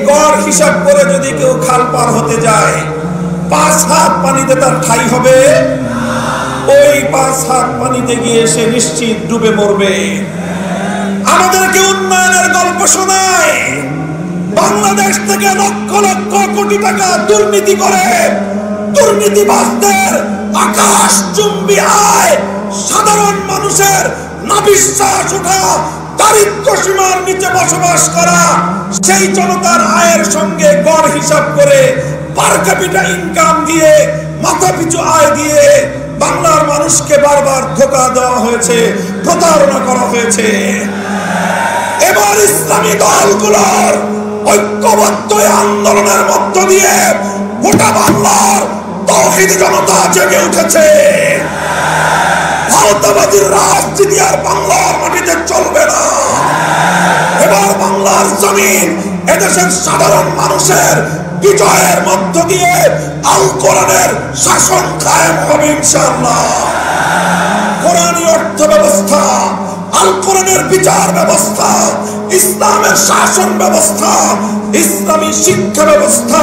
গড় হিসাব করে যদি কেউ খাল পার হতে যায় 5 হাত পানিতে তার ঠাঁই হবে, ওই 5 হাত পানিতে গিয়ে সে নিশ্চিত ডুবে মরবে। আমাদেরকে উন্নয়নের গল্প শোনায়, বাংলাদেশ থেকে লক্ষ লক্ষ কোটি টাকা দুর্নীতি করে দুর্নীতিবাজদের আকাশচুম্বী আয়, সাধারণ মানুষের নাভিশ্বাস ওঠা, দারিদ্র সীমার নিচে বসবাস করা সেই জনতার আয়ের সঙ্গে গড় হিসাব করে পার ক্যাপিটা ইনকাম দিয়ে, মাথা পিছু আয় দিয়ে বাংলার মানুষকে বারবার ধোঁকা দেওয়া হয়েছে, প্রতারণা করা হয়েছে। এবার ইসলামী দলগুলোর ঐক্যবদ্ধ আন্দোলনের মধ্য দিয়ে গোটা বাংলার তৌহিদি জনতা জেগে উঠেছে। ভারতবাদীর রাজনীতি আর বাংলার মাটিতে চলবে না। এবার বাংলার জমিন এদেশের সাধারণ মানুষের বিজয়ের মধ্য দিয়ে আল কোরআনের শাসন কায়েম হবে ইনশাআল্লাহ। কোরআনী অর্থ ব্যবস্থা, আল কোরআনের বিচার ব্যবস্থা, ইসলামের শাসন ব্যবস্থা, ইসলামী শিক্ষা ব্যবস্থা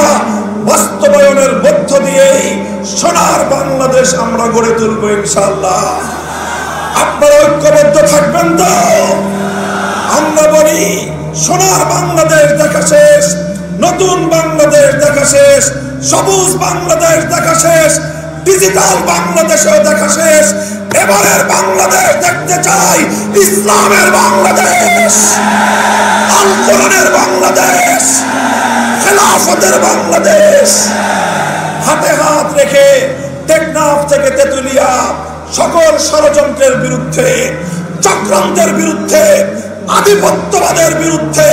বাস্তবায়নের মধ্য দিয়েই সোনার বাংলাদেশ আমরা গড়ে তুলব ইনশাআল্লাহ। আপনারা ঐক্যবদ্ধ থাকবেন তো? আমরা বলি সোনার বাংলাদেশ দেখা শেষ, নতুন বাংলাদেশ দেখা শেষ, সবুজ বাংলাদেশ দেখা শেষ, ডিজিটাল বাংলাদেশও দেখা শেষ। এবারের বাংলাদেশ দেখতে চাই ইসলামের বাংলাদেশ, আল কোরআনের বাংলাদেশ, খেলাফতের বাংলাদেশ। হাতে হাত রেখে টেকনাফ থেকে তেতুলিয়া সকল ষড়যন্ত্রের বিরুদ্ধে, চক্রান্তের বিরুদ্ধে, আধিপত্যবাদের বিরুদ্ধে